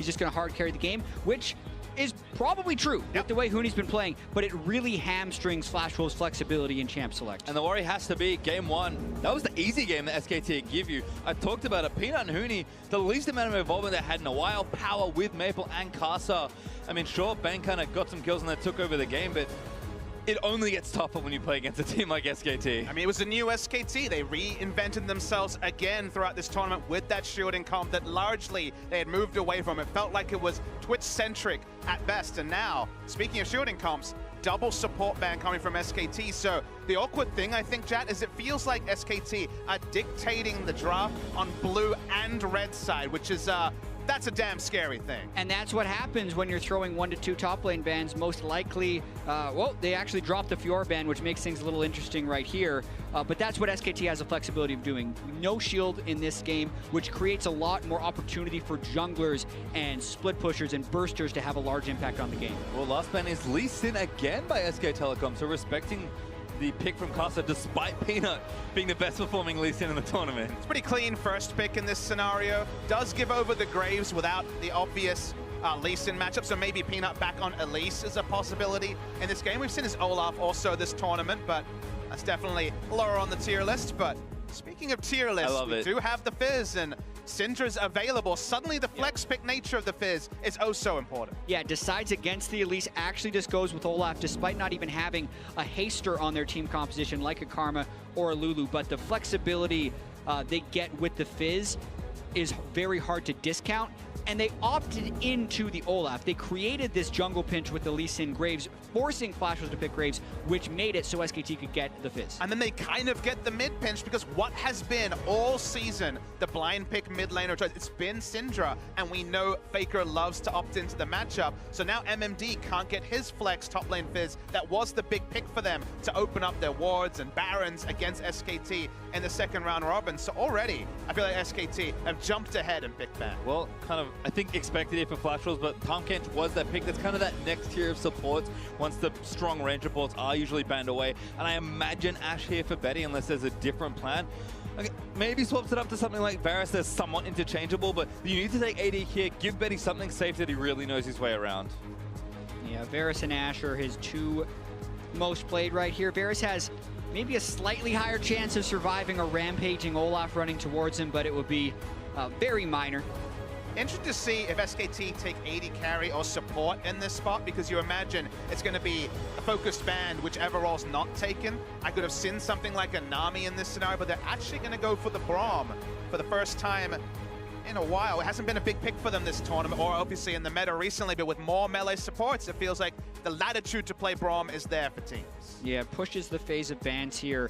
he's just going to hard carry the game, which is probably true with the way Huni's been playing, but it really hamstrings Flash Wolves' flexibility in Champ Select. And the worry has to be game one. That was the easy game that SKT give you. I talked about it. Peanut and Huni, the least amount of involvement they had in a while. Power with Maple and Casa. I mean, sure, Bang kind of got some kills and they took over the game, but it only gets tougher when you play against a team like SKT. I mean, it was a new SKT. They reinvented themselves again throughout this tournament with that shielding comp that largely they had moved away from. It felt like it was Twitch-centric at best. And now, speaking of shielding comps, double support ban coming from SKT. So the awkward thing, I think, Jat, is it feels like SKT are dictating the draft on blue and red side, which is that's a damn scary thing. And that's what happens when you're throwing 1 to 2 top lane bans. Most likely, well, they actually dropped the Fiora ban, which makes things a little interesting right here. But that's what SKT has the flexibility of doing. No shield in this game, which creates a lot more opportunity for junglers and split pushers and bursters to have a large impact on the game. Well, last ban is Lee Sin again by SK Telecom, so respecting the pick from Casa despite Peanut being the best performing Lee Sin in the tournament. It's pretty clean first pick in this scenario. Does give over the Graves without the obvious Lee Sin matchup, so maybe Peanut back on Elise is a possibility in this game. We've seen his Olaf also this tournament, but that's definitely lower on the tier list. But speaking of tier lists, we do have the Fizz, and Syndra's available. Suddenly the flex pick nature of the Fizz is oh so important. Yeah, decides against the Elise, actually just goes with Olaf despite not even having a haster on their team composition like a Karma or a Lulu. But the flexibility they get with the Fizz is very hard to discount. And they opted into the Olaf. They created this jungle pinch with the Lee Sin Graves, forcing Flash Wolves to pick Graves, which made it so SKT could get the Fizz. And then they kind of get the mid pinch because what has been all season the blind pick mid laner choice, it's been Syndra, and we know Faker loves to opt into the matchup. So now MMD can't get his flex top lane Fizz. That was the big pick for them to open up their wards and barons against SKT in the second round robin. So already, I feel like SKT have jumped ahead and picked back. Well, kind of, I think expected it for Flash Wolves, but Tahm Kench was that pick. That's kind of that next tier of supports once the strong range reports are usually banned away. And I imagine Ashe here for Betty unless there's a different plan. Okay, maybe swaps it up to something like Varus that's somewhat interchangeable, but you need to take AD here, give Betty something safe that he really knows his way around. Yeah, Varus and Ashe are his two most played right here. Varus has maybe a slightly higher chance of surviving a rampaging Olaf running towards him, but it would be very minor. Interesting to see if SKT take AD carry or support in this spot, because you imagine it's going to be a focused ban, whichever role's not taken. I could have seen something like a Nami in this scenario, but they're actually going to go for the Braum for the first time in a while. It hasn't been a big pick for them this tournament, or obviously in the meta recently, but with more melee supports, it feels like the latitude to play Braum is there for teams. Yeah, pushes the phase of bans here,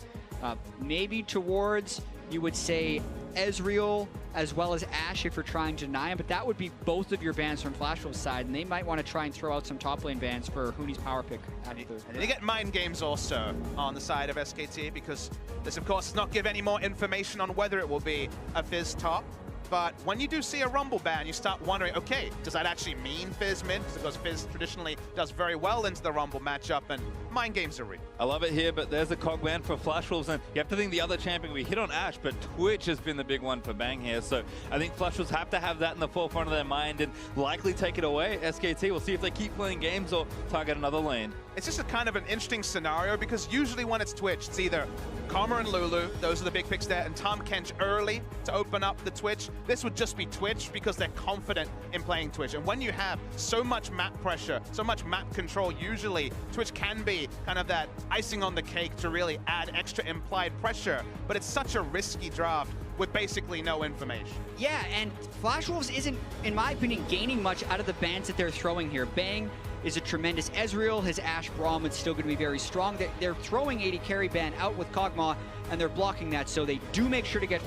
maybe towards, you would say, Ezreal as well as Ashe if you're trying to deny him, but that would be both of your bans from Flash Wolves' side, and they might want to try and throw out some top lane bans for Huni's power pick. And they get mind games also on the side of SKT, because this of course does not give any more information on whether it will be a Fizz top. But when you do see a Rumble ban, you start wondering, okay, does that actually mean Fizz mid? Because Fizz traditionally does very well into the Rumble matchup, and mind games are real. I love it here, but there's a cog ban for Flash Wolves, and you have to think the other champion, we hit on Ashe, but Twitch has been the big one for Bang here, so I think Flash Wolves have to have that in the forefront of their mind and likely take it away. SKT will see if they keep playing games or target another lane. It's just a kind of an interesting scenario, because usually when it's Twitch, it's either Karma and Lulu, those are the big picks there, and Tahm Kench early to open up the Twitch. This would just be Twitch because they're confident in playing Twitch. And when you have so much map pressure, so much map control, usually Twitch can be kind of that icing on the cake to really add extra implied pressure. But it's such a risky draft with basically no information. Yeah, and Flash Wolves isn't, in my opinion, gaining much out of the bans that they're throwing here. Bang is a tremendous Ezreal. His Ashe Braum is still going to be very strong. They're throwing AD carry ban out with Kog'Maw, and they're blocking that, so they do make sure to get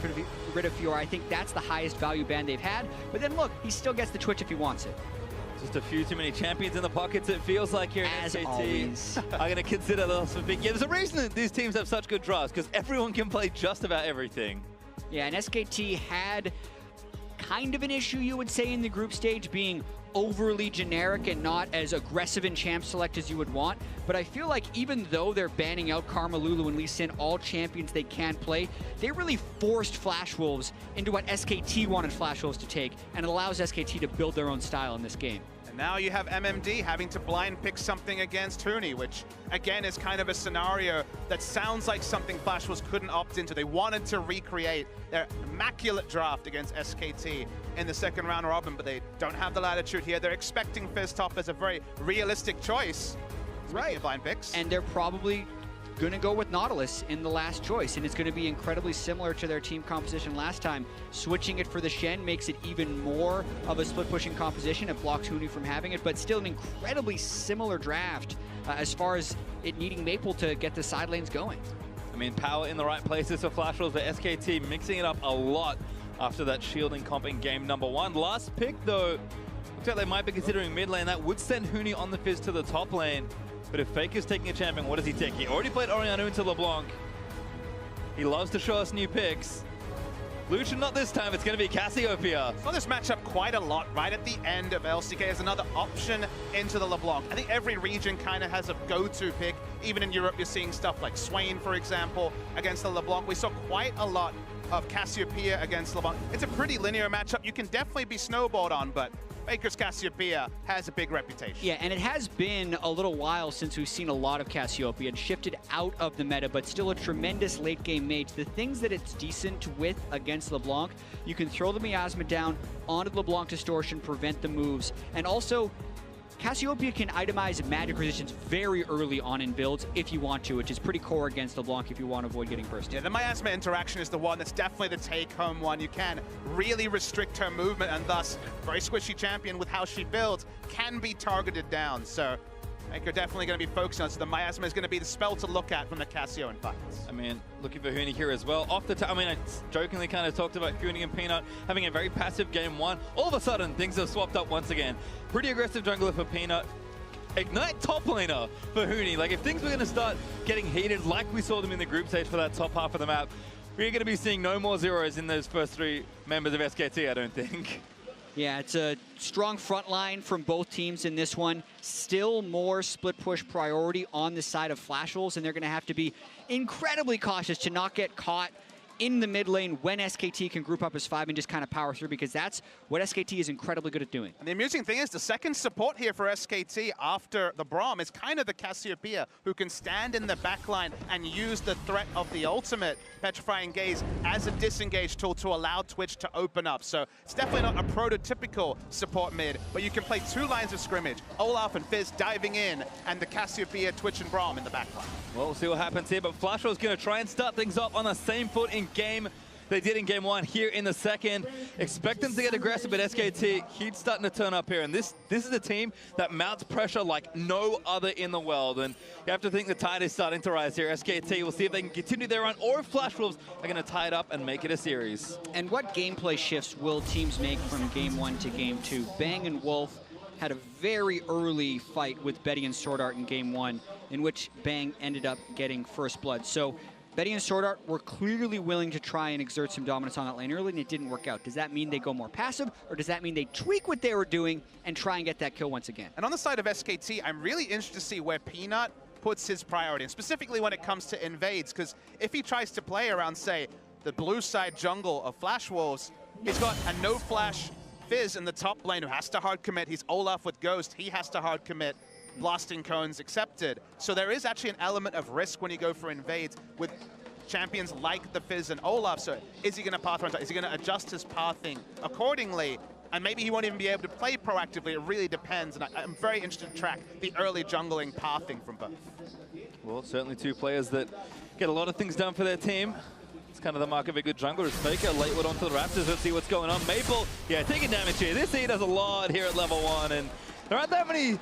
rid of Fiora. I think that's the highest value ban they've had. But then look, he still gets the Twitch if he wants it. Just a few too many champions in the pockets, it feels like here at SKT. Always. I'm going to consider those for big. Yeah, there's a reason that these teams have such good drafts, because everyone can play just about everything. Yeah, and SKT had kind of an issue, you would say, in the group stage, being overly generic and not as aggressive in champ select as you would want. But I feel like even though they're banning out Karma, Lulu, and Lee Sin, all champions they can play, they really forced Flash Wolves into what SKT wanted Flash Wolves to take, and it allows SKT to build their own style in this game. Now you have MMD having to blind pick something against Huni, which again is kind of a scenario that sounds like something Flash Wolves couldn't opt into. They wanted to recreate their immaculate draft against SKT in the second round robin, but they don't have the latitude here. They're expecting Fizz top as a very realistic choice. Speaking of blind picks. And they're probably going to go with Nautilus in the last choice, and it's going to be incredibly similar to their team composition last time. Switching it for the Shen makes it even more of a split pushing composition. It blocks Huni from having it, but still an incredibly similar draft as far as it needing Maple to get the side lanes going. I mean, power in the right places for Flash Wolves, but SKT mixing it up a lot after that shielding comp in game number 1. Last pick, though, looks like they might be considering mid lane. That would send Huni on the Fizz to the top lane. But if Faker's taking a champion, what does he take? He already played Orianna into LeBlanc. He loves to show us new picks. Lucian, not this time. It's going to be Cassiopeia. Saw this matchup quite a lot right at the end of LCK as another option into the LeBlanc. I think every region kind of has a go-to pick. Even in Europe, you're seeing stuff like Swain, for example, against the LeBlanc. We saw quite a lot of Cassiopeia against LeBlanc. It's a pretty linear matchup. You can definitely be snowballed on, but Faker's Cassiopeia has a big reputation. Yeah, and it has been a little while since we've seen a lot of Cassiopeia and shifted out of the meta, but still a tremendous late game mage. The things that it's decent with against LeBlanc, you can throw the miasma down onto the LeBlanc distortion, prevent the moves, and also Cassiopeia can itemize magic resistance very early on in builds if you want to, which is pretty core against LeBlanc if you want to avoid getting bursted. Yeah, the miasma interaction is the one that's definitely the take-home one. You can really restrict her movement, and thus, very squishy champion with how she builds can be targeted down. So Faker definitely going to be focused on. So the miasma is going to be the spell to look at from the Cassio in fights. I mean, looking for Huni here as well. Off the top, I mean, I jokingly kind of talked about Huni and Peanut having a very passive game 1. All of a sudden, things have swapped up once again. Pretty aggressive jungler for Peanut. Ignite top laner for Huni. Like, if things were going to start getting heated like we saw them in the group stage for that top half of the map, we're going to be seeing no more zeros in those first 3 members of SKT, I don't think. Yeah, it's a strong front line from both teams in this one. Still more split push priority on the side of Flash Wolves, and they're going to have to be incredibly cautious to not get caught in the mid lane when SKT can group up as 5 and just kind of power through, because that's what SKT is incredibly good at doing. And the amusing thing is the second support here for SKT after the Braum is kind of the Cassiopeia, who can stand in the backline and use the threat of the ultimate Petrifying Gaze as a disengage tool to allow Twitch to open up. So it's definitely not a prototypical support mid, but you can play 2 lines of scrimmage, Olaf and Fizz diving in, and the Cassiopeia, Twitch, and Braum in the backline. Well, we'll see what happens here, but Flash Wolves going to try and start things off on the same foot in game they did in game 1 here in the second. Expect them to get aggressive, but SKT, heat's starting to turn up here, and this is a team that mounts pressure like no other in the world, and you have to think the tide is starting to rise here. SKT will see if they can continue their run, or if Flash Wolves are going to tie it up and make it a series. And what gameplay shifts will teams make from game 1 to game 2? Bang and Wolf had a very early fight with Betty and Sword Art in game 1, in which Bang ended up getting first blood. So Betty and Sword Art were clearly willing to try and exert some dominance on that lane early, and it didn't work out. Does that mean they go more passive, or does that mean they tweak what they were doing and try and get that kill once again? And on the side of SKT, I'm really interested to see where Peanut puts his priority, and specifically when it comes to invades, because if he tries to play around, say, the blue side jungle of Flash Wolves, he's got a no-flash Fizz in the top lane who has to hard commit. He's Olaf with Ghost. He has to hard commit. Blasting Cones accepted. So there is actually an element of risk when you go for invades with champions like the Fizz and Olaf. So is he going to path around? Is he going to adjust his pathing accordingly? And maybe he won't even be able to play proactively. It really depends. And I'm very interested to track the early jungling pathing from both. Well, certainly 2 players that get a lot of things done for their team. It's kind of the mark of a good jungler. Is Faker late wood onto the Raptors. Let's see what's going on. Maple, yeah, taking damage here. This he does a lot here at level 1. And there aren't that many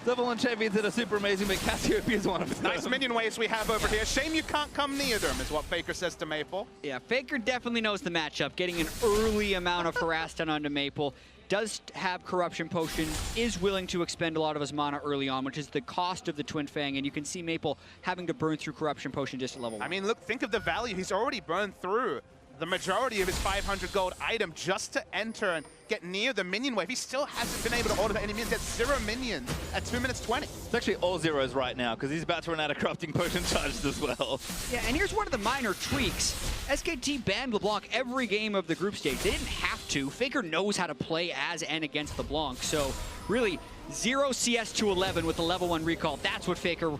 level 1 champions that are super amazing, but Cassiopeia is one of them. Nice minion waves we have over here. Shame you can't come near them, is what Faker says to Maple. Yeah, Faker definitely knows the matchup. Getting an early amount of harass done onto Maple. Does have Corruption Potion, is willing to expend a lot of his mana early on, which is the cost of the Twin Fang, and you can see Maple having to burn through Corruption Potion just at level 1. I mean, look, think of the value. He's already burned through the majority of his 500 gold item just to enter and get near the minion wave. He still hasn't been able to automate any minions. He has 0 minions at 2 minutes 20. It's actually all zeros right now because he's about to run out of crafting potion charges as well. Yeah, and here's one of the minor tweaks. SKT banned LeBlanc every game of the group stage. They didn't have to. Faker knows how to play as and against LeBlanc. So really, 0 CS to 11 with the level 1 recall. That's what Faker...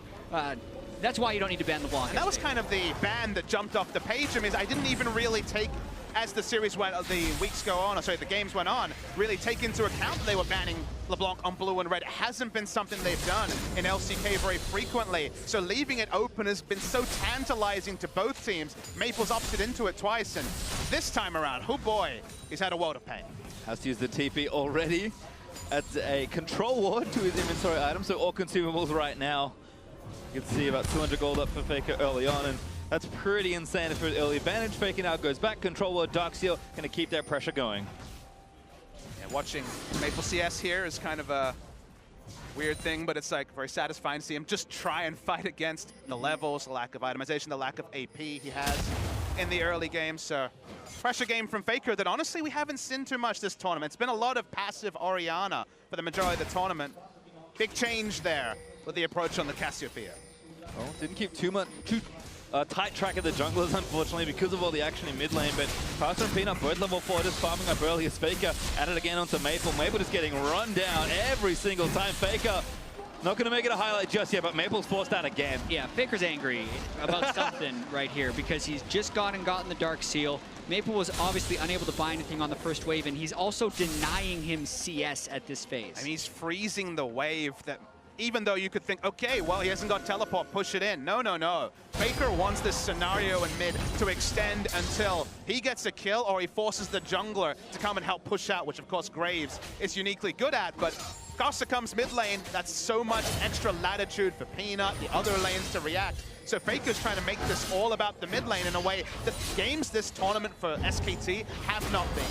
that's why you don't need to ban LeBlanc. And that was kind of the ban that jumped off the page. I mean, I didn't even really take, as the series went, the weeks go on, or sorry, the games went on, really take into account that they were banning LeBlanc on blue and red. It hasn't been something they've done in LCK very frequently. So leaving it open has been so tantalizing to both teams. Maple's opted into it twice, and this time around, oh boy, he's had a world of pain. Has to use the TP already. Adds a control ward to his inventory item, so all consumables right now. You can see about 200 gold up for Faker early on, and that's pretty insane for an early advantage. Faker now goes back, control ward, Dark Seal, gonna keep that pressure going. Yeah, watching Maple CS here is kind of a weird thing, but it's like very satisfying to see him just try and fight against the levels, the lack of itemization, the lack of AP he has in the early game. So pressure game from Faker that honestly we haven't seen too much this tournament. It's been a lot of passive Orianna for the majority of the tournament. Big change there with the approach on the Cassiopeia. Well, didn't keep too tight track of the junglers, unfortunately, because of all the action in mid lane. But Carson and Peanut, both level 4, just farming up early as Faker added again onto Maple. Maple just getting run down every single time. Faker not going to make it a highlight just yet, but Maple's forced out again. Yeah, Faker's angry about something right here because he's just gone and gotten the Dark Seal. Maple was obviously unable to buy anything on the first wave, and he's also denying him CS at this phase. I mean, he's freezing the wave that... Even though you could think, okay, well, he hasn't got teleport, push it in. No, no, no. Faker wants this scenario in mid to extend until he gets a kill or he forces the jungler to come and help push out, which, of course, Graves is uniquely good at. But Costa comes mid lane. That's so much extra latitude for Peanut, the other lanes to react. So Faker's trying to make this all about the mid lane in a way that games this tournament for SKT have not been.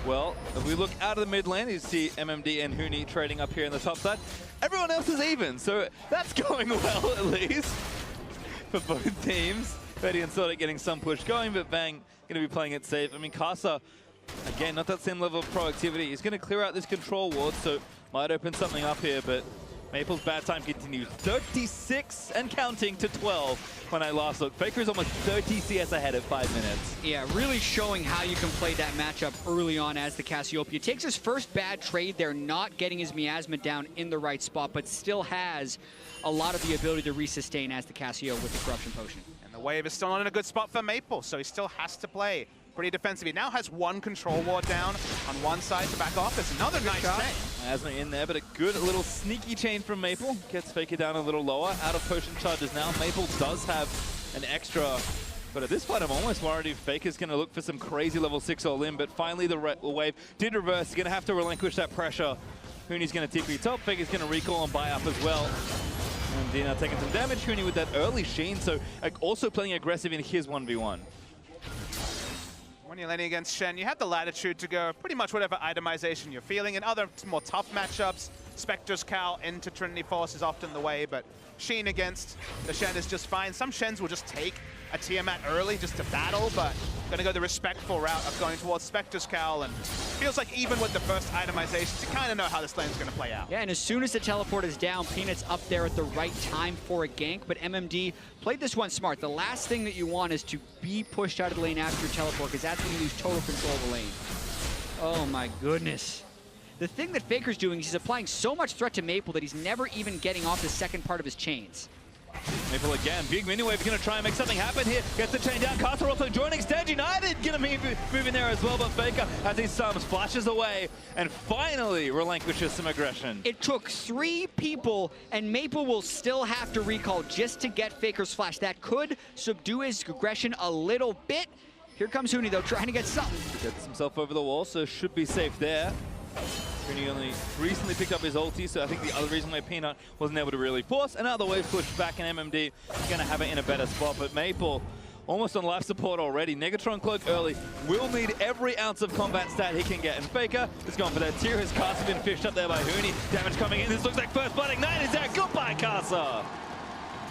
Well, if we look out of the mid lane, you see MMD and Huni trading up here in the top side. Everyone else is even, so that's going well at least for both teams. Betty and Sodic getting some push going, but Bang going to be playing it safe. I mean, Casa, again, not that same level of proactivity. He's going to clear out this control ward, so might open something up here, but Maple's bad time continues. 36 and counting to 12 when I last looked. Faker is almost 30 CS ahead at 5 minutes. Yeah, really showing how you can play that matchup early on as the Cassiopeia. Takes his first bad trade there, not getting his miasma down in the right spot, but still has a lot of the ability to resustain as the Cassio with the Corruption Potion. And the wave is still not in a good spot for Maple, so he still has to play pretty defensive. He now has one control ward down on one side to back off. There's another nice chain. Miasma in there, but a good little sneaky chain from Maple. Gets Faker down a little lower. Out of potion charges now. Maple does have an extra, but at this point I'm almost worried if Faker's going to look for some crazy level 6 all in, but finally the wave did reverse. He's going to have to relinquish that pressure. Huni's going to TP top. Faker's going to recall and buy up as well. And Dina taking some damage. Huni with that early Sheen, so also playing aggressive in his 1v1. When you're laning against Shen, you have the latitude to go pretty much whatever itemization you're feeling. In other more tough matchups, Spectre's Cowl into Trinity Force is often the way, but Sheen against the Shen is just fine. Some Shens will just take a Tiamat early just to battle, but going to go the respectful route of going towards Spectre's Cowl, and feels like even with the first itemizations, you kind of know how this lane's going to play out. Yeah, and as soon as the teleport is down, Peanut's up there at the right time for a gank, but MMD played this one smart. The last thing that you want is to be pushed out of the lane after your teleport, because that's when you lose total control of the lane. Oh my goodness. The thing that Faker's doing is he's applying so much threat to Maple that he's never even getting off the second part of his chains. Maple again, big mini wave, gonna try and make something happen here. Gets the chain down, Casa also joining Stage United, gonna be moving there as well, but Faker, as he sums, flashes away, and finally relinquishes some aggression. It took 3 people, and Maple will still have to recall just to get Faker's flash. That could subdue his aggression a little bit. Here comes Huni, though, trying to get something. Gets himself over the wall, so should be safe there. Huni only recently picked up his ulti, so I think the other reason why Peanut wasn't able to really force another wave push back, and MMD is going to have it in a better spot. But Maple almost on life support already. Negatron Cloak early will need every ounce of combat stat he can get. And Faker is going for that tier. His Casa been fished up there by Huni. Damage coming in. This looks like first blood. Ignite is there. Goodbye, Casa.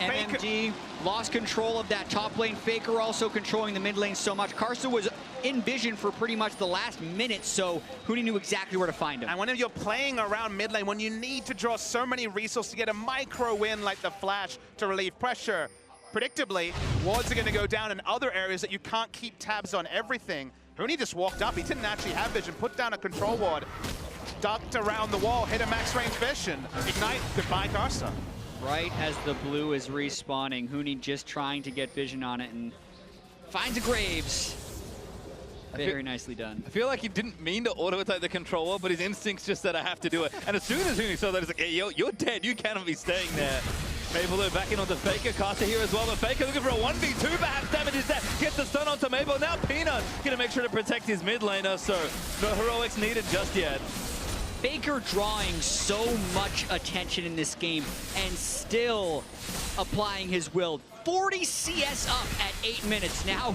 MMD lost control of that top lane. Faker also controlling the mid lane so much. Karsa was in vision for pretty much the last minute, so Huni knew exactly where to find him. And when you're playing around mid lane, when you need to draw so many resources to get a micro win like the flash to relieve pressure, predictably, wards are going to go down in other areas that you can't keep tabs on everything. Huni just walked up. He didn't actually have vision, put down a control ward, ducked around the wall, hit a max range vision, ignite, goodbye Karsa. Right as the blue is respawning, Huni just trying to get vision on it and finds a Graves. Very nicely done. I feel like he didn't mean to auto-attack the controller, but his instincts just said, I have to do it. And as soon as Huni saw that, he's like, hey, you're dead. You cannot be staying there. Maple though backing onto Faker. Karsa here as well, but Faker looking for a 1v2 perhaps. Damage is there. Gets the stun onto Maple. Now Peanut gonna make sure to protect his mid laner, so no heroics needed just yet. Faker drawing so much attention in this game and still applying his will. 40 CS up at 8 minutes now.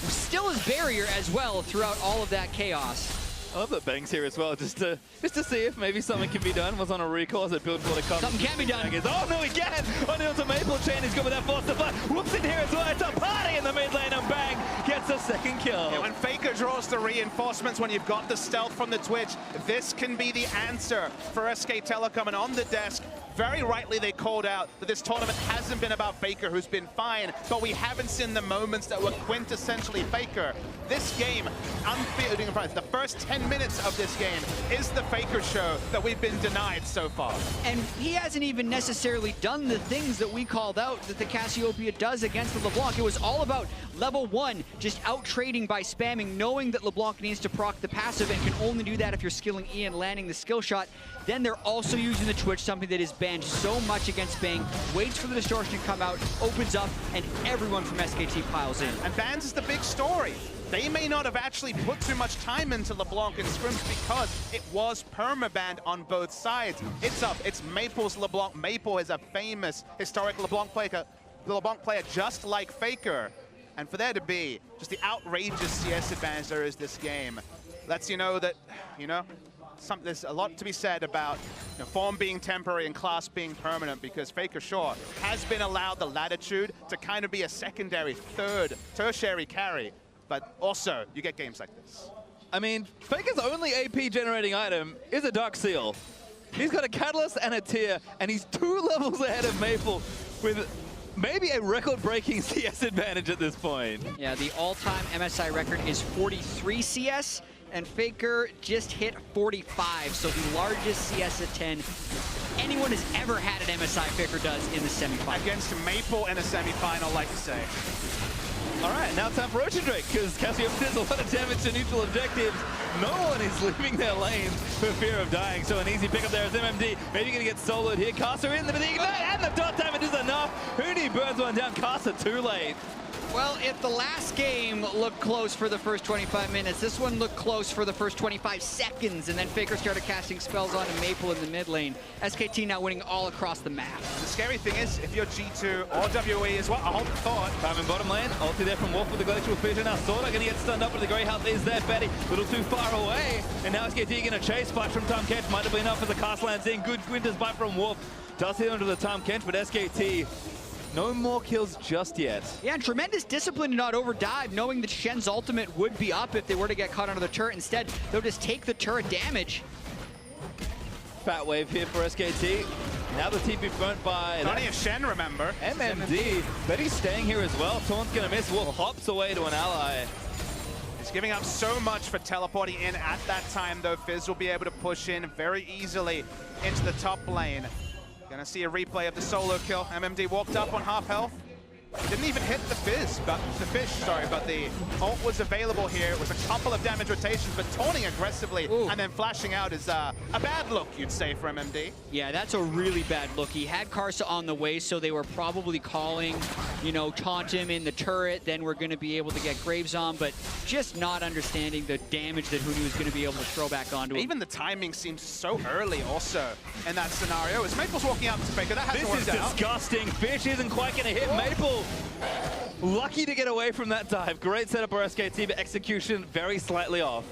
Still his barrier as well throughout all of that chaos. I love that Bang's here as well, just to see if maybe something can be done. Was on a recall as a build for the comes. Something can be done. Oh no, he can! Onto Maple Chain, he's good with that force to fly. Whoops in here as well. It's a party in the mid lane, and Bang gets a second kill. Yeah, when Faker draws the reinforcements, when you've got the stealth from the Twitch, this can be the answer for SK Telecom. And on the desk, very rightly they called out that this tournament hasn't been about Faker, who's been fine, but we haven't seen the moments that were quintessentially Faker. This game, unfielding in front, the first 10 minutes of this game is the Faker show that we've been denied so far. And he hasn't even necessarily done the things that we called out that the Cassiopeia does against the LeBlanc. It was all about level 1, just out-trading by spamming, knowing that LeBlanc needs to proc the passive and can only do that if you're skilling E and landing the skill shot. Then they're also using the Twitch, something that is banned so much against Bang, waits for the distortion to come out, opens up, and everyone from SKT piles in. And bans is the big story. They may not have actually put too much time into LeBlanc and scrims because it was permabanned on both sides. It's up, it's Maple's LeBlanc. Maple is a famous historic LeBlanc player just like Faker. And for there to be just the outrageous CS advantage there is this game, lets you know that, there's a lot to be said about form being temporary and class being permanent, because Faker sure has been allowed the latitude to kind of be a secondary, tertiary carry. But also, you get games like this. I mean, Faker's only AP generating item is a Dark Seal. He's got a Catalyst and a Tear, and he's 2 levels ahead of Maple with maybe a record-breaking CS advantage at this point. Yeah, the all-time MSI record is 43 CS, and Faker just hit 45, so the largest CS at 10 anyone has ever had at MSI, Faker does in the semifinal. Against Maple in a semifinal, like to say. All right, now time for Ocean Drake, because Cassiopeia does a lot of damage to neutral objectives. No one is leaving their lanes for fear of dying, so an easy pickup there is MMD. Maybe going to get soloed here. Karsa in the ignite, and the dot damage is enough. Huni burns one down. Karsa too late. Well, if the last game looked close for the first 25 minutes, this one looked close for the first 25 seconds, and then Faker started casting spells onto Maple in the mid lane. SKT now winning all across the map. The scary thing is, if you're G2 or WE as well, I hold the thought. Time in bottom lane, ulti there from Wolf with the glacial vision. Now Sorta going to get stunned up, but the grey health is there. Betty, a little too far away, and now SKT going to chase. Splash from Tom Kench might have been enough as the cast lands in. Good Winter's bite from Wolf. Does hit onto the Tom Kench, but SKT no more kills just yet. Yeah, and tremendous discipline to not overdive, knowing that Shen's ultimate would be up if they were to get caught under the turret. Instead, they'll just take the turret damage. Fat wave here for SKT. Now the TP burnt by... Not even Shen, remember. MMD. Betty's staying here as well. Taunt's going to miss. Wolf hops away to an ally. He's giving up so much for teleporting in at that time, though. Fizz will be able to push in very easily into the top lane. Gonna see a replay of the solo kill. MMD walked up on half health. Didn't even hit the fish, but the ult was available here with a couple of damage rotations, but taunting aggressively and then flashing out is a bad look, you'd say, for MMD. Yeah, that's a really bad look. He had Karsa on the way, so they were probably calling, taunt him in the turret, then we're going to be able to get Graves on, but just not understanding the damage that Huni was going to be able to throw back onto him. Even the timing seems so early also in that scenario. As Maple's walking up to Faker, that hasn't worked out. This is disgusting. Fish isn't quite going to hit Maple. Lucky to get away from that dive. Great setup for SKT, but execution very slightly off.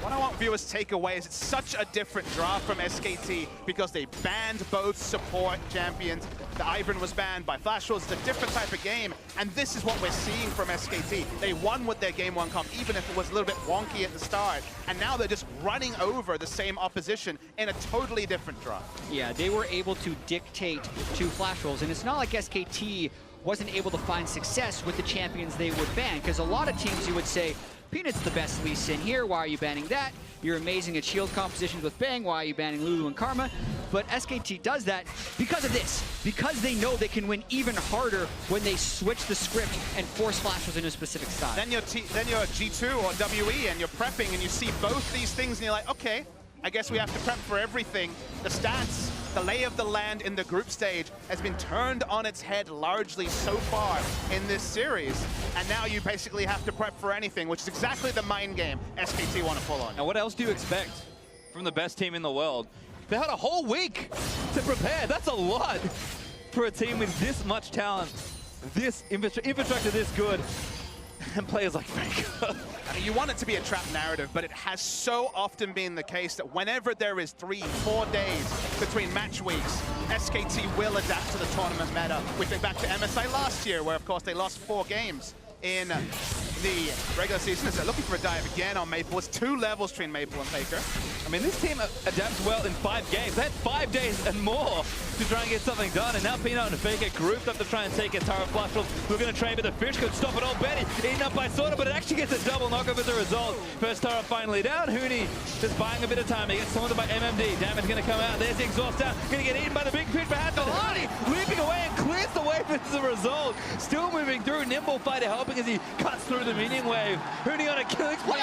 What I want viewers to take away is it's such a different draft from SKT because they banned both support champions. The Ivern was banned by Flash Wolves. It's a different type of game, and this is what we're seeing from SKT. They won with their Game 1 comp, even if it was a little bit wonky at the start, and now they're just running over the same opposition in a totally different draft. Yeah, they were able to dictate to Flash Wolves, and it's not like SKT wasn't able to find success with the champions they would ban, because a lot of teams you would say, Peanut's the best Lee Sin here, why are you banning that? You're amazing at shield compositions with Bang, why are you banning Lulu and Karma? But SKT does that because of this, because they know they can win even harder when they switch the script and force Flash Wolves into a specific style. Then you're G2 or WE and you're prepping and you see both these things and you're like, okay, I guess we have to prep for everything. The stats, the lay of the land in the group stage has been turned on its head largely so far in this series. And now you basically have to prep for anything, which is exactly the mind game SKT want to pull on. And what else do you expect from the best team in the world? They had a whole week to prepare. That's a lot for a team with this much talent, this infrastructure this good, and players like Faker. I mean, you want it to be a trap narrative, but it has so often been the case that whenever there is 3-4 days between match weeks, SKT will adapt to the tournament meta. We think back to MSI last year, where of course they lost 4 games in the regular season. As they're looking for a dive again on Maple. It's 2 levels between Maple and Faker. I mean, this team adapts well in 5 games. They had 5 days and more to try and get something done. And now Peanut and Faker grouped up to try and take a Tara Flash Wolves. We're going to train, but the fish could stop it all. Betty eaten up by Sorta, but it actually gets a double knockoff as a result. First Tara finally down. Hooney just buying a bit of time. He gets taunted by MMD. Damage going to come out. There's the exhaust down. Going to get eaten by the big fish, perhaps. But Hooney leaping away and clears the wave as a result. Still moving through. Nimble Fighter helping as he cuts through the minion wave. Hooney on a killing spree.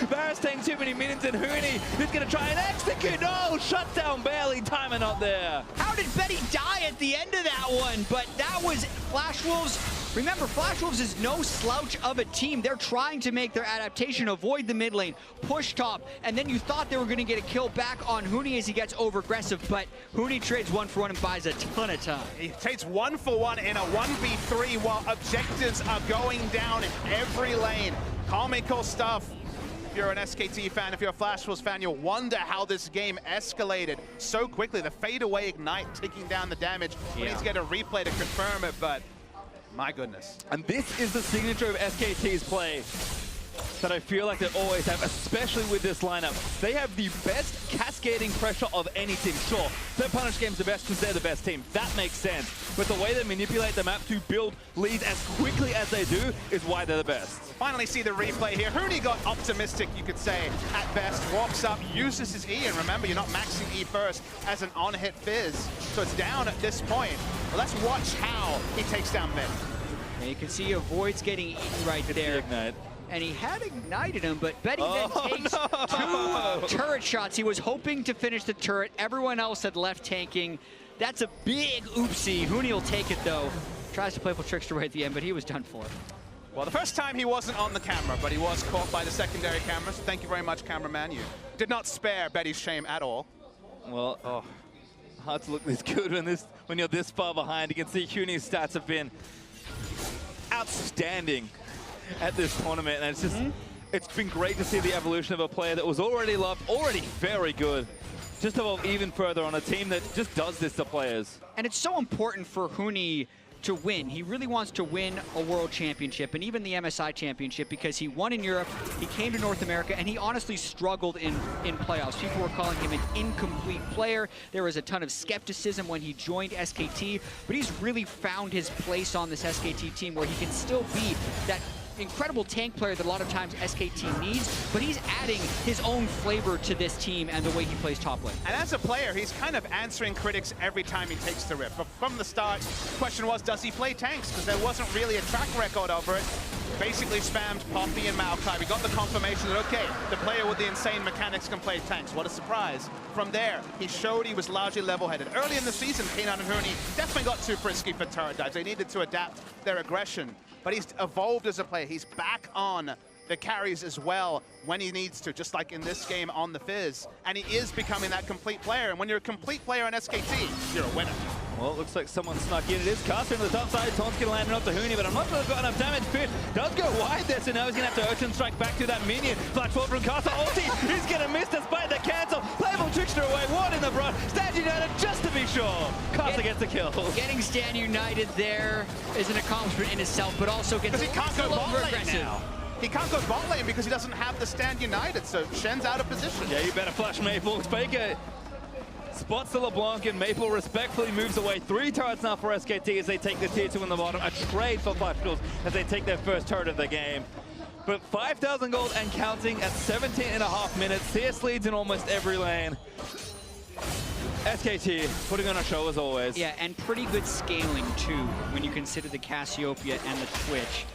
Varus taking too many minions, and Hooney is going to try and execute. No, shut down barely. Timer not there. How did Betty die at the end of that one? But that was Flash Wolves. Remember, Flash Wolves is no slouch of a team. They're trying to make their adaptation, avoid the mid lane, push top, and then you thought they were going to get a kill back on Hooney as he gets over-aggressive, but Hooney trades 1-for-1 and buys a ton of time. He trades 1-for-1 in a 1v3 while objectives are going down in every lane. Comical stuff. If you're an SKT fan, if you're a Flash Wolves fan, you'll wonder how this game escalated so quickly. The fadeaway ignite taking down the damage. We need to get a replay to confirm it, but my goodness. And this is the signature of SKT's play that I feel like they always have, especially with this lineup. They have the best cascading pressure of any team. Sure, their punish game's the best because they're the best team. That makes sense. But the way they manipulate the map to build leads as quickly as they do is why they're the best. Finally see the replay here. Hooney got optimistic, you could say, at best. Walks up, uses his E, and remember, you're not maxing E first as an on-hit Fizz. So it's down at this point. But let's watch how he takes down mid. And you can see he avoids getting eaten right there. Ignite. And he had ignited him, but Betty then takes 2 turret shots. He was hoping to finish the turret. Everyone else had left tanking. That's a big oopsie. Hooney will take it, though. Tries to playful trickster right at the end, but he was done for. Well, the first time he wasn't on the camera, but he was caught by the secondary camera. So thank you very much, cameraman. You did not spare Betty's shame at all. Well, hard to look this good when you're this far behind. You can see Hooney's stats have been outstanding at this tournament, and it's just it's been great to see the evolution of a player that was already loved, already very good, just evolve even further on a team that just does this to players. And it's so important for Hooney to win. He really wants to win a world championship and even the MSI championship because he won in Europe, he came to North America, and he honestly struggled in playoffs. People were calling him an incomplete player. There was a ton of skepticism when he joined SKT, but he's really found his place on this SKT team where he can still be that incredible tank player that a lot of times SKT needs, but he's adding his own flavor to this team and the way he plays top lane. And as a player, he's kind of answering critics every time he takes the rip. But from the start, the question was, does he play tanks? Because there wasn't really a track record over it. Basically spammed Poppy and Maokai. We got the confirmation that, okay, the player with the insane mechanics can play tanks. What a surprise. From there, he showed he was largely level-headed. Early in the season, Peanut and Hooney definitely got too frisky for turret dives. They needed to adapt their aggression. But he's evolved as a player. He's back on the carries as well when he needs to, just like in this game on the Fizz. And he is becoming that complete player. And when you're a complete player on SKT, you're a winner. Well, it looks like someone snuck in. It is Caster on the top side. Taunt's going to land it off to Huni, but I'm not sure they've got enough damage. Fish does go wide there, so now he's going to have to Ocean Strike back to that minion. Flash forward from Caster. Ulti, he's going to miss despite the cancel. Playable Trickster away, one in the front. Stand United just to be sure. Caster gets a kill. Getting Stand United there is an accomplishment in itself, but also gets Because he can't go bot lane aggressive. now. He can't go bot lane because he doesn't have the Stand United, so Shen's out of position. Yeah, you better flash Maple. Faker spots the LeBlanc, and Maple respectfully moves away. 3 turrets now for SKT as they take the tier 2 in the bottom. A trade for Flash Tools as they take their first turret of the game. But 5,000 gold and counting at 17.5 minutes. CS leads in almost every lane. SKT putting on a show as always. Yeah, and pretty good scaling too when you consider the Cassiopeia and the Twitch.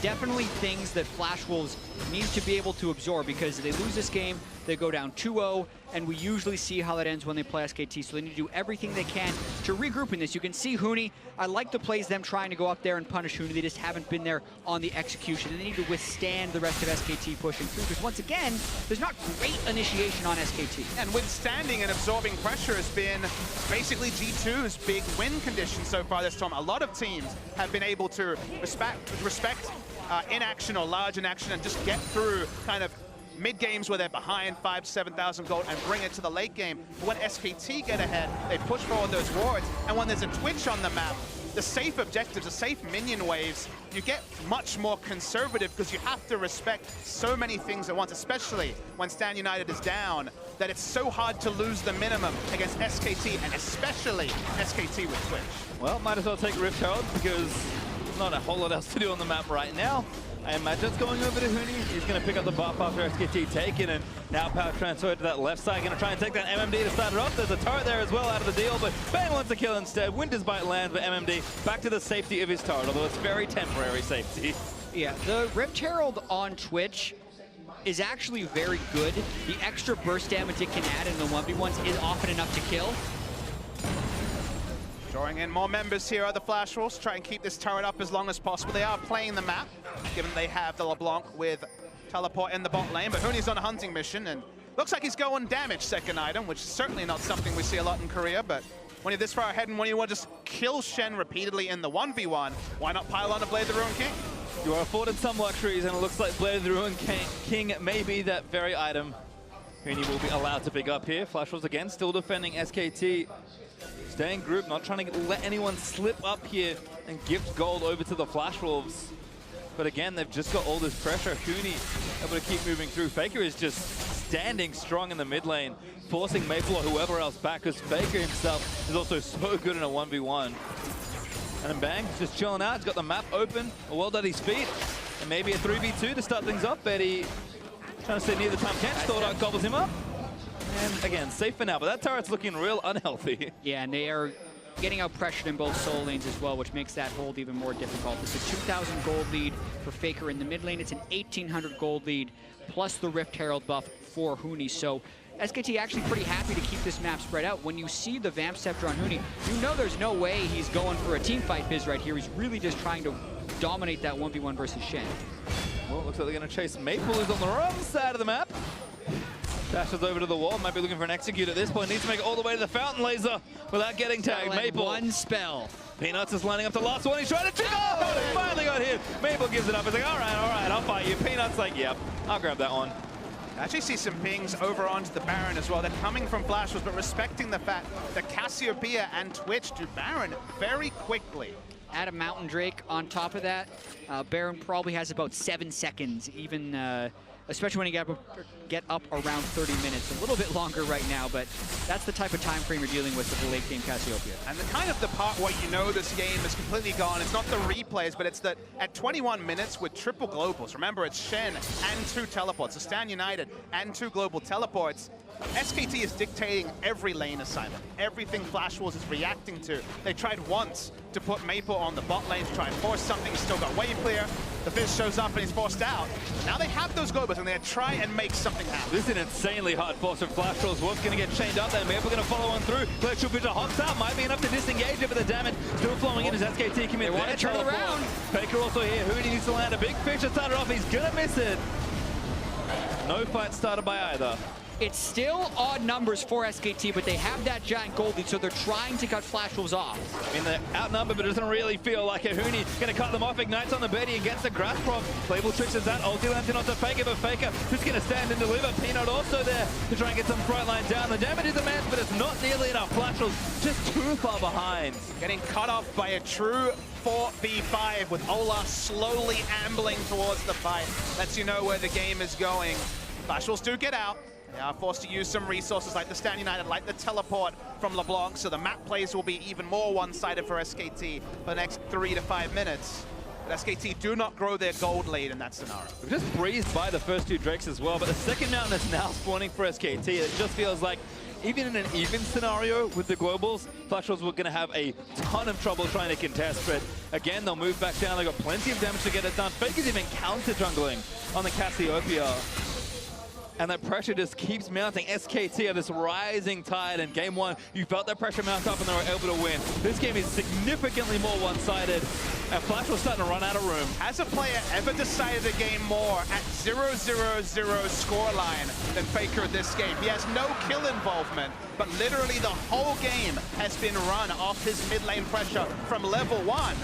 Definitely things that Flash Wolves need to be able to absorb, because if they lose this game, they go down 2-0, and we usually see how that ends when they play SKT, so they need to do everything they can to regroup in this. You can see Huni, I like the plays them trying to go up there and punish Huni. They just haven't been there on the execution. They need to withstand the rest of SKT pushing through, because once again, there's not great initiation on SKT. And withstanding and absorbing pressure has been basically G2's big win condition so far this time. A lot of teams have been able to respect inaction or large inaction and just get through kind of mid-games where they're behind 5,000 to 7,000 gold and bring it to the late game. But when SKT get ahead, they push forward those wards, and when there's a Twitch on the map, the safe objectives, the safe minion waves, you get much more conservative because you have to respect so many things at once, especially when Stand United is down, that it's so hard to lose the minimum against SKT, and especially SKT with Twitch. Well, might as well take Rift Herald because there's not a whole lot else to do on the map right now. I imagine it's going over to Huni. He's going to pick up the buff after SKT taken, and now power transfer to that left side. Going to try and take that MMD to start it off. There's a turret there as well out of the deal, but Bang wants to kill instead. Winter's Bite lands, but MMD back to the safety of his turret, although it's very temporary safety. Yeah, the Rift Herald on Twitch is actually very good. The extra burst damage it can add in the 1v1s is often enough to kill. Drawing in more members here are the Flash Wolves, try and keep this turret up as long as possible. They are playing the map, given they have the LeBlanc with teleport in the bot lane, but Huni's on a hunting mission, and looks like he's going damage second item, which is certainly not something we see a lot in Korea, but when you're this far ahead and when you want to just kill Shen repeatedly in the 1v1, why not pile on a Blade of the Ruined King? You are afforded some luxuries, and it looks like Blade of the Ruined King may be that very item Huni will be allowed to pick up here. Flash Wolves again, still defending SKT. Staying group, not trying to let anyone slip up here and gift gold over to the Flash Wolves. But again, they've just got all this pressure. Huni able to keep moving through. Faker is just standing strong in the mid lane, forcing Maple or whoever else back, because Faker himself is also so good in a 1v1. And then Bang, just chilling out. He's got the map open, a world at his feet, and maybe a 3v2 to start things off. Betty trying to stay near the Tom Kent, Stordart gobbles him up. And again, safe for now, but that turret's looking real unhealthy. Yeah, and they are getting out pressured in both soul lanes as well, which makes that hold even more difficult. It's a 2,000 gold lead for Faker in the mid lane. It's an 1,800 gold lead, plus the Rift Herald buff for Huni. So SKT actually pretty happy to keep this map spread out. When you see the Vamp Scepter on Huni, you know there's no way he's going for a team fight biz right here. He's really just trying to dominate that 1v1 versus Shen. Well, it looks like they're going to chase Maple, who's on the wrong side of the map. Dashes over to the wall, might be looking for an execute at this point. Needs to make it all the way to the fountain laser without getting tagged. Maple. One spell. Peanuts is lining up the last one. He's trying to trigger. Oh, he finally got hit. Maple gives it up. He's like, all right, I'll fight you. Peanuts like, yep, I'll grab that one. I actually see some pings over onto the Baron as well. They're coming from Flash Wolves, but respecting the fact that Cassiopeia and Twitch do Baron very quickly. Add a Mountain Drake on top of that. Baron probably has about 7 seconds, even especially when you get up around 30 minutes. A little bit longer right now, but that's the type of time frame you're dealing with the late game Cassiopeia. And the kind of the part where you know this game is completely gone, it's not the replays, but it's that at 21 minutes with triple globals, remember it's Shen and 2 teleports, so Stand United and 2 global teleports, SKT is dictating every lane assignment. Everything Flash Wolves is reacting to. They tried once to put Maple on the bot lane to try and force something, still got wave clear. The Fizz shows up and he's forced out. Now they have those globals and they try and make something happen. This is an insanely hard force from Flash Wolves. Wolf's going to get chained up there. Maple going to follow on through. Glacial Pitcher hops out. Might be enough to disengage it, but the damage still flowing in as SKT commit. They want to turn it around. Faker also here. Huni needs to land a big fish to start it off. He's going to miss it. No fight started by either. It's still odd numbers for SKT, but they have that giant gold lead, so they're trying to cut Flash Wolves off. I mean, they're outnumbered, but it doesn't really feel like it. Huni gonna cut them off, ignites on the Betty and gets the grasp prop. Playable tricks as that, ulti lands in onto Faker, but Faker just gonna stand and deliver. Peanut also there to try and get some front line down. The damage is immense, but it's not nearly enough. Flash Wolves just too far behind. Getting cut off by a true 4v5 with Ola slowly ambling towards the fight. Lets you know where the game is going. Flash Wolves do get out. They are forced to use some resources like the Stand United, like the teleport from LeBlanc, so the map plays will be even more one-sided for SKT for the next 3 to 5 minutes. But SKT do not grow their gold lead in that scenario. We've just breezed by the first 2 Drakes as well, but the second mountain is now spawning for SKT. It just feels like even in an even scenario with the globals, Flash Wolves were going to have a ton of trouble trying to contest, but again, they'll move back down. They've got plenty of damage to get it done. Faker's even counter-jungling on the Cassiopeia. And that pressure just keeps mounting. SKT are this rising tide. In game 1, you felt that pressure mount up and they were able to win. This game is significantly more one-sided, and Flash was starting to run out of room. Has a player ever decided the game more at 0-0-0 scoreline than Faker this game? He has no kill involvement, but literally the whole game has been run off his mid lane pressure from level 1.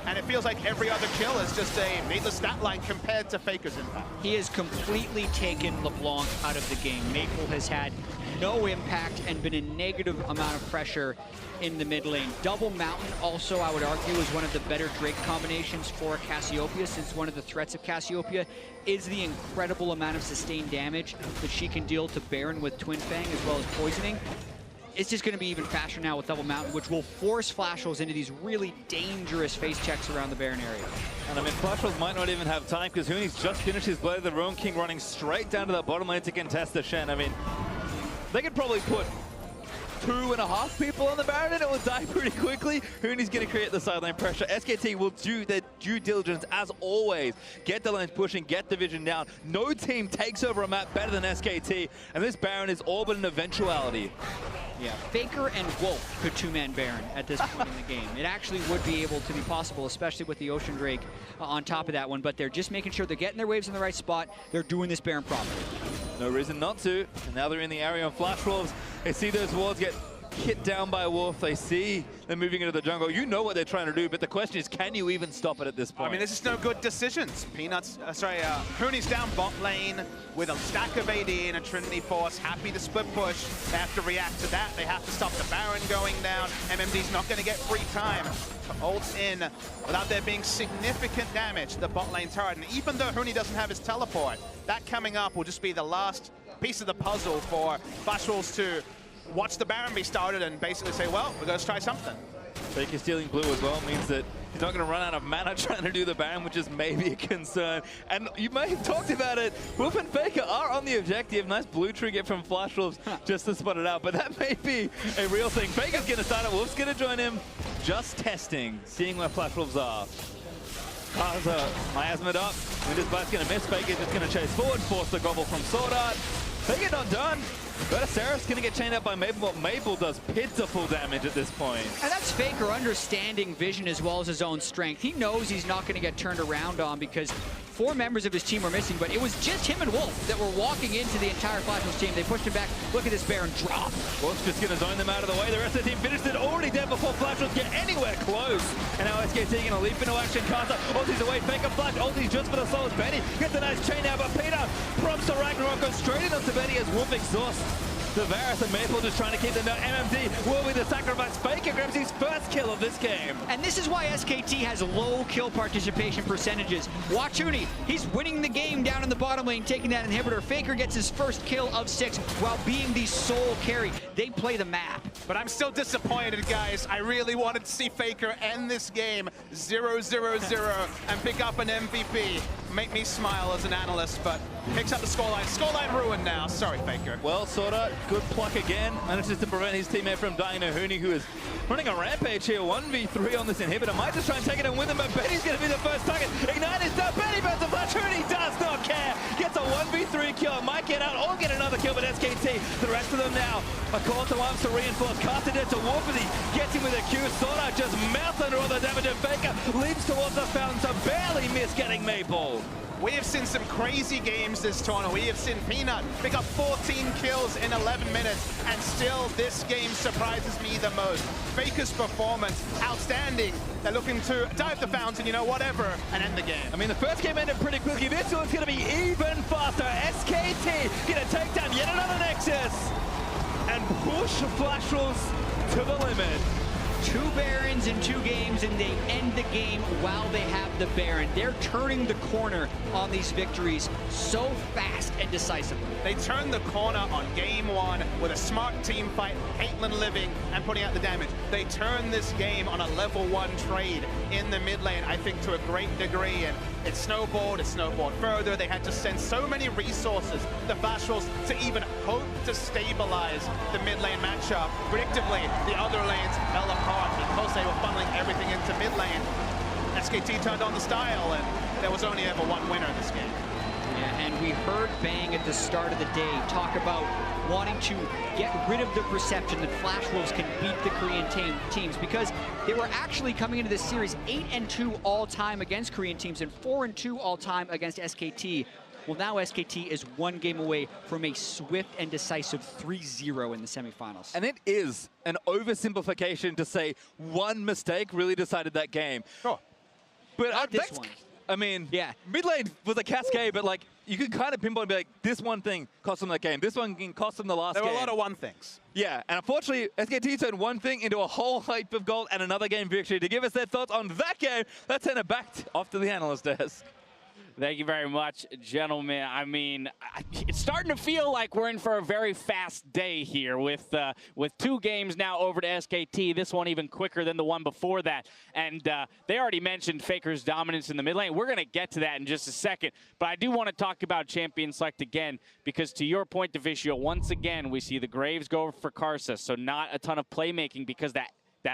And it feels like every other kill is just a meatless stat line compared to Faker's impact. He has completely taken LeBlanc out of the game. Maple has had no impact and been a negative amount of pressure in the mid lane. Double Mountain also, I would argue, is one of the better Drake combinations for Cassiopeia, since one of the threats of Cassiopeia is the incredible amount of sustained damage that she can deal to Baron with Twin Fang as well as poisoning. It's just going to be even faster now with Double Mountain, which will force Flash Wolves into these really dangerous face checks around the Baron area. And I mean, Flash Wolves might not even have time because Huni's just finished his Blade of the Ruin King running straight down to the bottom lane to contest the Shen. I mean, they could probably put 2.5 people on the Baron and it will die pretty quickly. Huni's going to create the sideline pressure. SKT will do their due diligence as always. Get the lanes pushing, get the vision down. No team takes over a map better than SKT, and this Baron is all but an eventuality. Yeah, Faker and Wolf could 2-man Baron at this point in the game. It actually would be able to be possible, especially with the Ocean Drake on top of that one, but they're just making sure they're getting their waves in the right spot. They're doing this Baron properly. No reason not to. And now they're in the area of Flash Wolves. They see those wards get hit down by Wolf. They see them moving into the jungle. You know what they're trying to do, but the question is, can you even stop it at this point? I mean, this is no good decisions. Huni's down bot lane with a stack of AD and a Trinity Force, happy to split push. They have to react to that. They have to stop the Baron going down. MMD's not going to get free time to ult in without there being significant damage to the bot lane turret. And even though Huni doesn't have his teleport, that coming up will just be the last piece of the puzzle for Flash Wolves to watch the Baron be started and basically say, well, we're going to try something. Faker stealing blue as well means that he's not going to run out of mana trying to do the Baron, which is maybe a concern. And you may have talked about it. Wolf and Faker are on the objective. Nice blue trigger from Flash Wolves just to spot it out. But that may be a real thing. Faker's going to start it. Wolf's going to join him. Just testing, seeing where Flash Wolves are. Kaza, miasma'd up. Winter's Blast going to miss. Faker's just going to chase forward, force the gobble from Sword Art. Faker not done. But Seraph's going to get chained up by Maple, but Maple does pitiful damage at this point. And that's Faker understanding vision as well as his own strength. He knows he's not going to get turned around on because 4 members of his team were missing, but it was just him and Wolf that were walking into the entire Flash Wolves team. They pushed him back. Look at this Baron drop. Wolf's just going to zone them out of the way. The rest of the team finished it already dead before Flash Wolves get anywhere close. And now SKT going to leap into action. Kaza, ulti's away. Faker Flash, ulti's just for the souls. Betty gets a nice chain out, but Peter prompts the Ragnarok, goes straight into Betty as Wolf exhausts the Varus, and Maple just trying to keep them down. MMD will be the sacrifice. Faker grabs his first kill of this game. And this is why SKT has low kill participation percentages. Watch Huni. He's winning the game down in the bottom lane, taking that inhibitor. Faker gets his first kill of 6 while being the sole carry. They play the map. But I'm still disappointed, guys. I really wanted to see Faker end this game 0-0-0 and pick up an MVP. Make me smile as an analyst, but picks up the scoreline. Scoreline ruined now. Sorry, Faker. Well, sorta. Good pluck again. Manages to prevent his teammate from dying to Huni, who is running a rampage here. 1v3 on this inhibitor. Might just try and take it and win them, but Betty's going to be the first target. Ignite is done. Betty burns the flash. Huni does not care. Gets a 1v3 kill. Might get out or get another kill, but SKT, the rest of them now, a call to arms to reinforce. Casted it to Wolfity. Gets him with a Q. Soda just mouths under all the damage, and Faker leaps towards the fountain to barely miss getting Maple. We have seen some crazy games this tournament. We have seen Peanut pick up 14 kills in 11 minutes, and still this game surprises me the most. Faker's performance, outstanding. They're looking to dive the fountain, you know, whatever, and end the game. I mean, the first game ended pretty quickly. This one's going to be even faster. SKT going to take down yet another Nexus and push Flash Wolves to the limit. 2 Barons in 2 games, and they end the game while they have the Baron. They're turning the corner on these victories so fast and decisively. They turned the corner on game 1 with a smart team fight, Caitlyn living and putting out the damage. They turned this game on a level 1 trade in the mid lane, I think, to a great degree, and it snowballed further. They had to send so many resources, the Flash Wolves, to even hope to stabilize the mid lane matchup. Predictably, the other lanes fell apart because they were funneling everything into mid lane. SKT turned on the style, and there was only ever one winner in this game. Yeah, and we heard Bang at the start of the day talk about wanting to get rid of the perception that Flash Wolves can beat the Korean teams, because they were actually coming into this series 8-2 all-time against Korean teams and 4-2 all-time against SKT. Well, now SKT is 1 game away from a swift and decisive 3-0 in the semifinals. And it is an oversimplification to say one mistake really decided that game. Sure. But Not this one. I mean, yeah, mid lane was a cascade, but like you could kind of pinpoint and be like, this one thing cost them that game. This one can cost them the last game. There were a lot of one things. Yeah, and unfortunately, SKT turned one thing into a whole heap of gold and another game victory. To give us their thoughts on that game, let's send it back off to the analyst desk. Thank you very much, gentlemen. I mean, it's starting to feel like we're in for a very fast day here with 2 games now over to SKT. This one even quicker than the one before that. And they already mentioned Faker's dominance in the mid lane. We're going to get to that in just a second. But I do want to talk about champion select again, because to your point, Devicio, once again, we see the Graves go for Karsa. So not a ton of playmaking, because that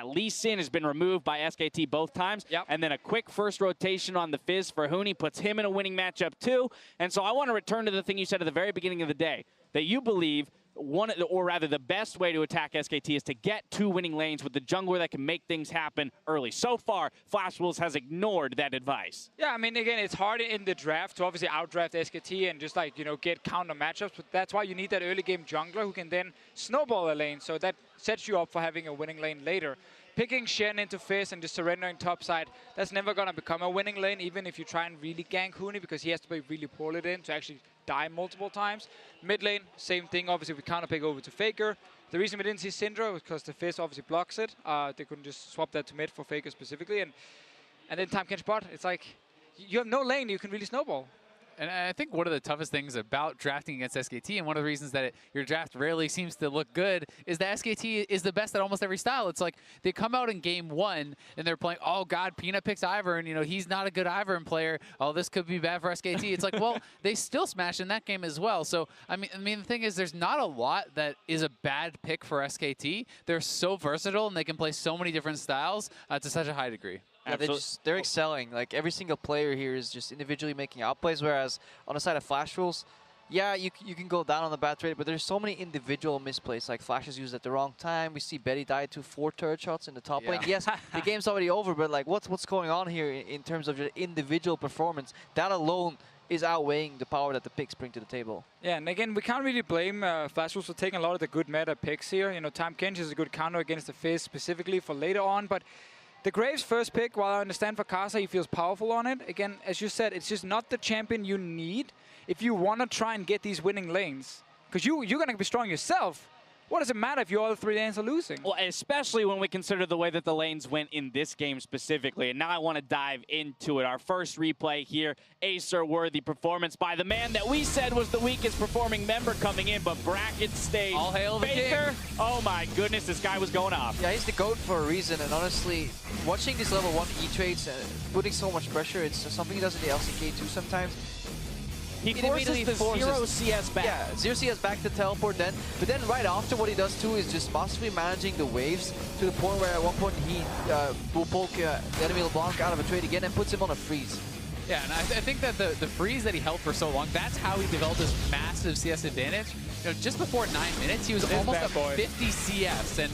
Lee Sin has been removed by SKT both times. Yep. And then a quick first rotation on the Fizz for Huni puts him in a winning matchup too. And so I want to return to the thing you said at the very beginning of the day, that you believe the best way to attack SKT is to get 2 winning lanes with the jungler that can make things happen early. So far, Flash Wolves has ignored that advice. Yeah, I mean, again, it's hard in the draft to obviously outdraft SKT and just like, you know, get counter matchups, but that's why you need that early game jungler who can then snowball a lane, so that sets you up for having a winning lane later. Picking Shen into Fizz and just surrendering topside, that's never going to become a winning lane, even if you try and really gank Huni, because he has to be really poorly in to actually die multiple times. Mid lane, same thing. Obviously, we counter pick over to Faker. The reason we didn't see Syndra was because the Fizz obviously blocks it. They couldn't just swap that to mid for Faker specifically. And then time can spot. It's like, you have no lane you can really snowball. And I think one of the toughest things about drafting against SKT, and one of the reasons that your draft rarely seems to look good, is that SKT is the best at almost every style. It's like they come out in game 1 and they're playing, oh God, Peanut picks Ivern, and you know, he's not a good Ivern player. Oh, this could be bad for SKT. It's like, well, they still smashed in that game as well. So I mean, the thing is, there's not a lot that is a bad pick for SKT. They're so versatile and they can play so many different styles to such a high degree. Yeah, they're excelling. Like, every single player here is just individually making outplays, whereas on the side of Flash Wolves, yeah, you can go down on the bat rate, but there's so many individual misplays. Like, Flash is used at the wrong time. We see Betty die to 4 turret shots in the top lane. Yes, the game's already over, but like, what's going on here in terms of your individual performance? That alone is outweighing the power that the picks bring to the table. Yeah, and again, we can't really blame Flash Wolves for taking a lot of the good meta picks here. You know, Time Kench is a good counter against the Fizz specifically for later on, but the Graves first pick, while I understand for Karsa, he feels powerful on it. Again, as you said, it's just not the champion you need if you want to try and get these winning lanes. Because you're going to be strong yourself. What does it matter if your other 3 lanes are losing? Well, especially when we consider the way that the lanes went in this game specifically. And now I want to dive into it. Our first replay here, Acer-worthy performance by the man that we said was the weakest performing member coming in, but bracket stayed. All hail the Faker. king. Oh my goodness, this guy was going off. Yeah, he's the GOAT for a reason, and honestly, watching these level 1 E-trades, putting so much pressure, it's something he does in the LCK too sometimes. He forces the 0 CS back. Yeah, 0 CS back to teleport then. But then right after, what he does too is just masterfully managing the waves to the point where at one point he will poke the enemy LeBlanc out of a trade again and puts him on a freeze. Yeah, and I think that the freeze that he held for so long, that's how he developed this massive CS advantage. You know, just before 9 minutes, he was almost at 50 CS, and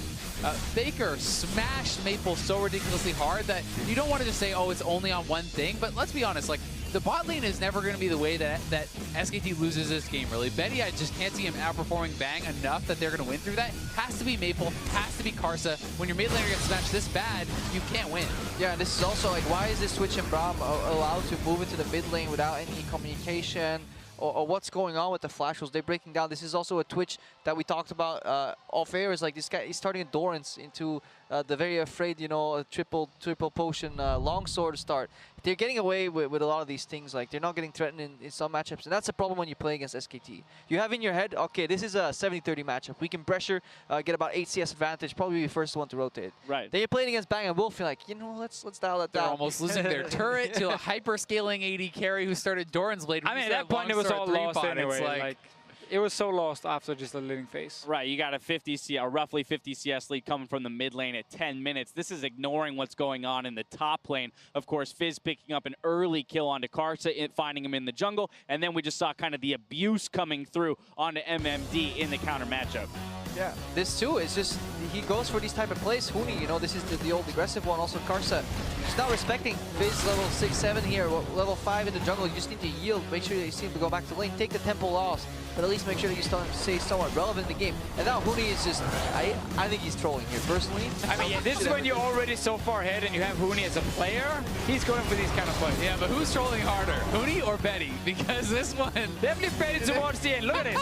Faker smashed Maple so ridiculously hard that you don't want to just say, oh, it's only on one thing. But let's be honest, like, the bot lane is never going to be the way that SKT loses this game, really. Betty, I just can't see him outperforming Bang enough that they're going to win through that. Has to be Maple, has to be Karsa. When your mid laner gets smashed this bad, you can't win. Yeah, and this is also like, why is this Twitch and Braum allowed to move into the mid lane without any communication? Or what's going on with the flash rolls? They're breaking down. This is also a Twitch that we talked about off air. Is like this guy is starting endurance into the very afraid, you know, triple potion longsword start. They're getting away with a lot of these things. Like they're not getting threatened in some matchups, and that's a problem when you play against SKT. You have in your head, okay, this is a 70-30 matchup. We can pressure, get about 8 CS advantage, probably be the first one to rotate. Right. Then you're playing against Bang and Wolf. You're like, you know, let's dial that down. They're almost losing their turret to a hyper-scaling AD carry who started Doran's Blade. I mean, at that point, it was all lost anyway. Like, it was so lost after just the living phase. Right, you got a roughly 50 CS lead coming from the mid lane at 10 minutes. This is ignoring what's going on in the top lane. Of course, Fizz picking up an early kill onto Karsa, finding him in the jungle, and then we just saw kind of the abuse coming through onto MMD in the counter matchup. Yeah, this too is just, he goes for these type of plays. Huni, you know, this is the old aggressive one. Also Karsa, just not respecting Fizz level 6-7 here, level 5 in the jungle. You just need to yield, make sure that you see him to go back to lane, take the tempo loss, but at least make sure that you stay somewhat relevant in the game. And now Huni is just, I think he's trolling here, personally. I mean, yeah, this is when you're already so far ahead and you have Huni as a player. He's going for these kind of plays. Yeah, but who's trolling harder, Huni or Betty? Because this one... Definitely Betty towards the end. Look at it.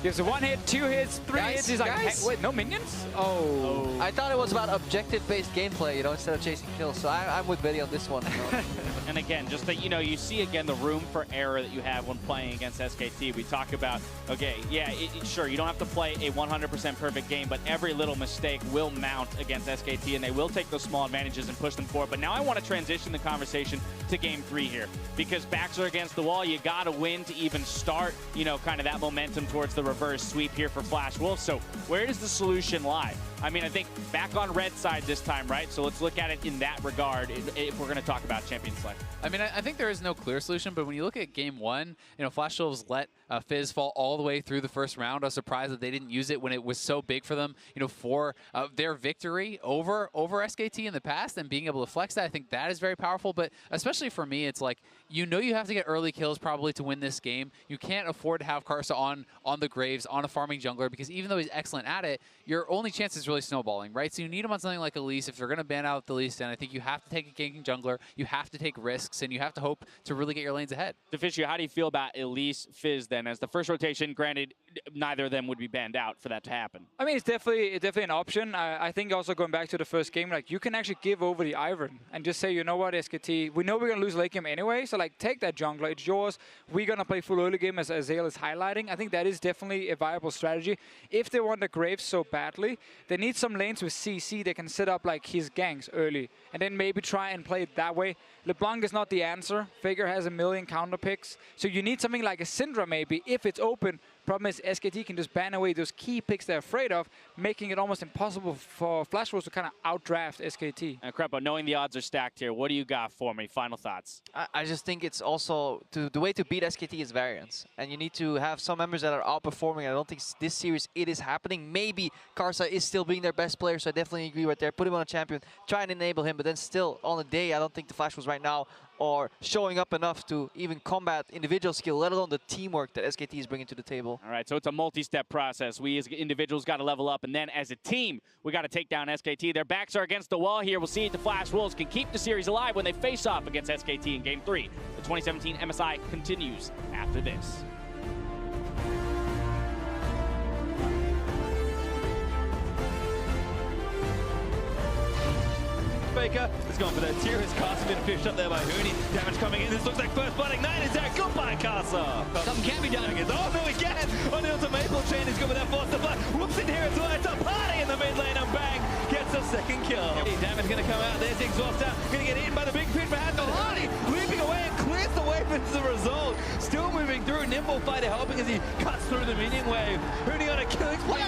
Gives a 1 hit, 2 hits, 3 hits. He's like, hey, wait, no minions? Oh. I thought it was about objective-based gameplay, you know, instead of chasing kills. So I'm with Betty on this one. You know? And again, just that, you know, you see again the room for error that you have when playing against SKT. We talk about, okay, yeah, sure, you don't have to play a 100% perfect game, but every little mistake will mount against SKT, and they will take those small advantages and push them forward. But now I want to transition the conversation to Game 3 here, because backs are against the wall. You got to win to even start, you know, kind of that momentum towards the reverse sweep here for Flash Wolf. So where does the solution lie? I mean, I think back on red side this time, right? So let's look at it in that regard if we're going to talk about Champion Select. I mean, I think there is no clear solution, but when you look at Game 1, you know, Flash Wolves let Fizz fall all the way through the first round. I was surprised that they didn't use it when it was so big for them, you know, for their victory over SKT in the past, and being able to flex that. I think that is very powerful, but especially for me, it's like, you know, you have to get early kills probably to win this game. You can't afford to have Karsa on the Graves, on a farming jungler, because even though he's excellent at it, your only chance is really snowballing, right? So you need him on something like Elise. If you're going to ban out the Elise, then I think you have to take a ganking jungler, you have to take risks, and you have to hope to really get your lanes ahead. Deficio, how do you feel about Elise, Fizz then as the first rotation? Granted, neither of them would be banned out for that to happen. I mean, it's definitely an option. I think also going back to the first game, like, you can actually give over the Iron and just say, you know what, SKT, we know we're going to lose late game anyway, so like, take that jungler, it's yours. We're going to play full early game, as Azale is highlighting. I think that is definitely a viable strategy. If they want the Graves so badly, they need some lanes with CC that can set up like his ganks early, and then maybe try and play it that way. LeBlanc is not the answer. Faker has a million counter picks, so you need something like a Syndra maybe if it's open. Problem is, SKT can just ban away those key picks they're afraid of, making it almost impossible for Flash Wolves to kind of outdraft SKT. And Crepo, knowing the odds are stacked here, what do you got for me? Final thoughts. I just think it's also, the way to beat SKT is variance. And you need to have some members that are outperforming. I don't think this series it is happening. Maybe Karsa is still being their best player, so I definitely agree right there. Put him on a champion, try and enable him, but then still, on the day, I don't think the Flash Wolves right now are showing up enough to even combat individual skill, let alone the teamwork that SKT is bringing to the table. All right, so it's a multi-step process. We as individuals got to level up, and then as a team, we got to take down SKT. Their backs are against the wall here. We'll see if the Flash Wolves can keep the series alive when they face off against SKT in Game 3. The 2017 MSI continues after this. Faker is going for that tier. His Karsa been fished up there by Huni. Damage coming in. This looks like first blood. Ignite is there. Goodbye, Karsa. Something can be done. Oh, no, he can. On the ultimate Maple chain is good with that force to blood. Whoops in here as well. It's a party in the mid lane, and Bang gets a second kill. Damage going to come out. There's the exhaust out. Going to get eaten by the big fish behind the Hardy. Leaping away and clears the way for the result. Still moving through. Nimble Fighter helping as he cuts through the minion wave. Huni on a killing spree.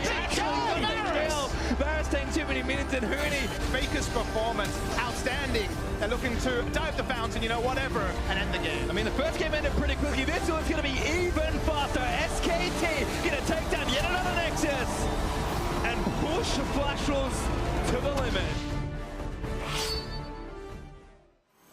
Varus taking too many minutes, and Huni. Faker's performance, outstanding. They're looking to dive the fountain, you know, whatever, and end the game. I mean, the first game ended pretty quickly. This one's going to be even faster. SKT going to take down yet another Nexus and push Flash Wolves to the limit.